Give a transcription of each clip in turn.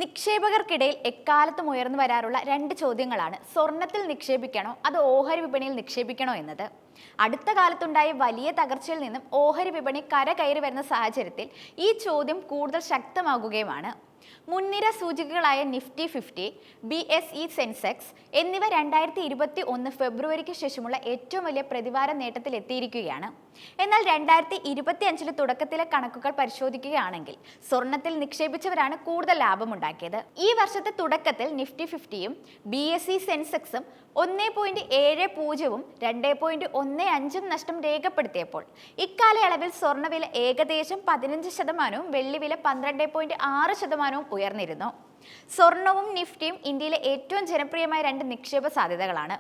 നിക്ഷേപകർക്കിടയിൽ എക്കാലത്തും ഉയർന്നു വരാറുള്ള രണ്ട് ചോദ്യങ്ങളാണ് സ്വർണത്തിൽ നിക്ഷേപിക്കണോ അതോ ഓഹരി വിപണിയിൽ നിക്ഷേപിക്കണോ എന്നത്. അടുത്ത കാലത്തുണ്ടായ വലിയ തകർച്ചയിൽ നിന്നും ഓഹരി വിപണി കരകയറി വരുന്ന സാഹചര്യത്തിൽ ഈ ചോദ്യം കൂടുതൽ ശക്തമാകുകയുമാണ്. മുൻനിര സൂചികകളായ നിഫ്റ്റി 50, BSE സെൻസെക്സ് എന്നിവ 2021 ഫെബ്രുവരിക്ക് ശേഷമുള്ള ഏറ്റവും വലിയ പ്രതിവാര നേട്ടത്തിൽ എത്തിയിരിക്കുകയാണ്. എന്നാൽ 2025 തുടക്കത്തിലെ കണക്കുകൾ പരിശോധിക്കുകയാണെങ്കിൽ സ്വർണത്തിൽ നിക്ഷേപിച്ചവരാണ് കൂടുതൽ ലാഭമുണ്ടാക്കിയത്. ഈ വർഷത്തെ തുടക്കത്തിൽ നിഫ്റ്റി 50യും BSE സെൻസെക്സും 1.70-ഉം 2.15-ഉം നഷ്ടം രേഖപ്പെടുത്തിയപ്പോൾ ഇക്കാലയളവിൽ സ്വർണ്ണവില ഏകദേശം 15%, വെള്ളിവില 12.6% ഉയർന്നിരുന്നു. സ്വർണവും നിഫ്റ്റിയും ഇന്ത്യയിലെ ഏറ്റവും ജനപ്രിയമായ രണ്ട് നിക്ഷേപ സാധ്യതകളാണ്.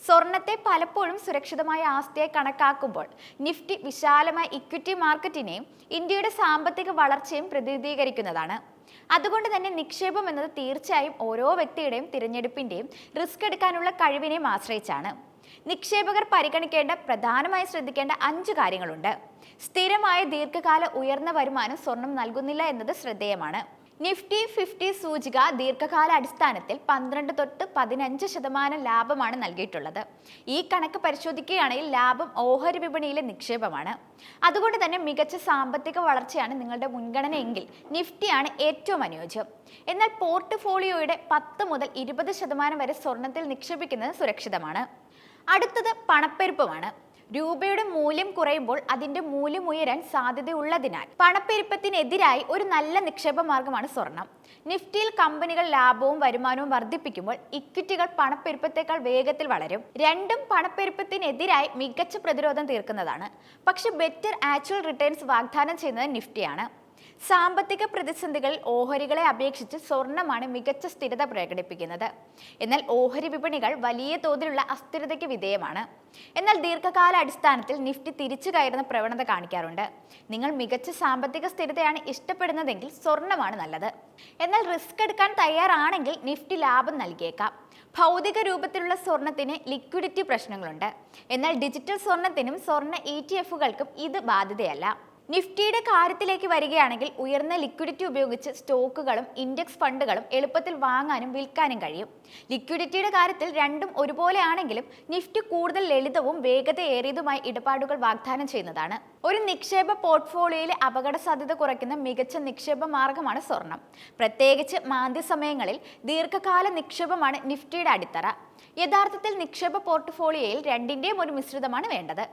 സ്വർണത്തെ പലപ്പോഴും സുരക്ഷിതമായ ആസ്തിയായി കണക്കാക്കുമ്പോൾ നിഫ്റ്റി വിശാലമായ ഇക്വിറ്റി മാർക്കറ്റിനെയും ഇന്ത്യയുടെ സാമ്പത്തിക വളർച്ചയും പ്രതിനിധീകരിക്കുന്നതാണ്. അതുകൊണ്ട് തന്നെ നിക്ഷേപം എന്നത് തീർച്ചയായും ഓരോ വ്യക്തിയുടെയും തിരഞ്ഞെടുപ്പിന്റെയും റിസ്ക് എടുക്കാനുള്ള കഴിവിനെയും ആശ്രയിച്ചാണ്. നിക്ഷേപകർ പരിഗണിക്കേണ്ട, പ്രധാനമായി ശ്രദ്ധിക്കേണ്ട 5 കാര്യങ്ങളുണ്ട്. സ്ഥിരമായ ദീർഘകാല ഉയർന്ന വരുമാനം സ്വർണം നൽകുന്നില്ല എന്നത് ശ്രദ്ധേയമാണ്. നിഫ്റ്റി 50 സൂചിക ദീർഘകാല അടിസ്ഥാനത്തിൽ 12-15% ലാഭമാണ് നൽകിയിട്ടുള്ളത്. ഈ കണക്ക് പരിശോധിക്കുകയാണെങ്കിൽ ലാഭം ഓഹരി വിപണിയിലെ നിക്ഷേപമാണ്. അതുകൊണ്ട് തന്നെ മികച്ച സാമ്പത്തിക വളർച്ചയാണ് നിങ്ങളുടെ മുൻഗണനയെങ്കിൽ നിഫ്റ്റിയാണ് ഏറ്റവും അനുയോജ്യം. എന്നാൽ പോർട്ട്ഫോളിയോയുടെ 10 മുതൽ 20% വരെ സ്വർണത്തിൽ നിക്ഷേപിക്കുന്നത് സുരക്ഷിതമാണ്. അടുത്തത് പണപ്പെരുപ്പമാണ്. രൂപയുടെ മൂല്യം കുറയുമ്പോൾ അതിന്റെ മൂല്യം ഉയരാൻ സാധ്യതയുള്ളതിനാൽ പണപ്പെരുപ്പത്തിനെതിരായി ഒരു നല്ല നിക്ഷേപ മാർഗമാണ് സ്വർണം. നിഫ്റ്റിയിൽ കമ്പനികൾ ലാഭവും വരുമാനവും വർദ്ധിപ്പിക്കുമ്പോൾ ഇക്വിറ്റികൾ പണപ്പെരുപ്പത്തേക്കാൾ വേഗത്തിൽ വളരും. രണ്ടും പണപ്പെരുപ്പത്തിനെതിരായി മികച്ച പ്രതിരോധം തീർക്കുന്നതാണ്. പക്ഷെ ബെറ്റർ ആക്ച്വൽ റിട്ടേൺസ് വാഗ്ദാനം ചെയ്യുന്നത് നിഫ്റ്റിയാണ്. സാമ്പത്തിക പ്രതിസന്ധികളിൽ ഓഹരികളെ അപേക്ഷിച്ച് സ്വർണമാണ് മികച്ച സ്ഥിരത പ്രകടിപ്പിക്കുന്നത്. എന്നാൽ ഓഹരി വിപണികൾ വലിയ തോതിലുള്ള അസ്ഥിരതയ്ക്ക് വിധേയമാണ്. എന്നാൽ ദീർഘകാല അടിസ്ഥാനത്തിൽ നിഫ്റ്റി തിരിച്ചു കയറുന്ന പ്രവണത കാണിക്കാറുണ്ട്. നിങ്ങൾ മികച്ച സാമ്പത്തിക സ്ഥിരതയാണ് ഇഷ്ടപ്പെടുന്നതെങ്കിൽ സ്വർണമാണ് നല്ലത്. എന്നാൽ റിസ്ക് എടുക്കാൻ തയ്യാറാണെങ്കിൽ നിഫ്റ്റി ലാഭം നൽകിയേക്കാം. ഭൗതിക രൂപത്തിലുള്ള സ്വർണത്തിന് ലിക്വിഡിറ്റി പ്രശ്നങ്ങളുണ്ട്. എന്നാൽ ഡിജിറ്റൽ സ്വർണത്തിനും സ്വർണ്ണ ETF-കൾക്കും ഇത് ബാധ്യതയല്ല. നിഫ്റ്റിയുടെ കാര്യത്തിലേക്ക് വരികയാണെങ്കിൽ ഉയർന്ന ലിക്വിഡിറ്റി ഉപയോഗിച്ച് സ്റ്റോക്കുകളും ഇൻഡെക്സ് ഫണ്ടുകളും എളുപ്പത്തിൽ വാങ്ങാനും വിൽക്കാനും കഴിയും. ലിക്വിഡിറ്റിയുടെ കാര്യത്തിൽ രണ്ടും ഒരുപോലെ ആണെങ്കിലും നിഫ്റ്റി കൂടുതൽ ലളിതവും വേഗതയേറിയതുമായ ഇടപാടുകൾ വാഗ്ദാനം ചെയ്യുന്നതാണ്. ഒരു നിക്ഷേപ പോർട്ട്ഫോളിയോയിലെ അപകട സാധ്യത കുറയ്ക്കുന്ന മികച്ച നിക്ഷേപ മാർഗമാണ് സ്വർണം. പ്രത്യേകിച്ച് മാന്ദ്യ സമയങ്ങളിൽ ദീർഘകാല നിക്ഷേപമാണ് നിഫ്റ്റിയുടെ അടിത്തറ. യഥാർത്ഥത്തിൽ നിക്ഷേപ പോർട്ട്ഫോളിയോയിൽ രണ്ടിന്റെയും ഒരു മിശ്രിതമാണ് വേണ്ടത്.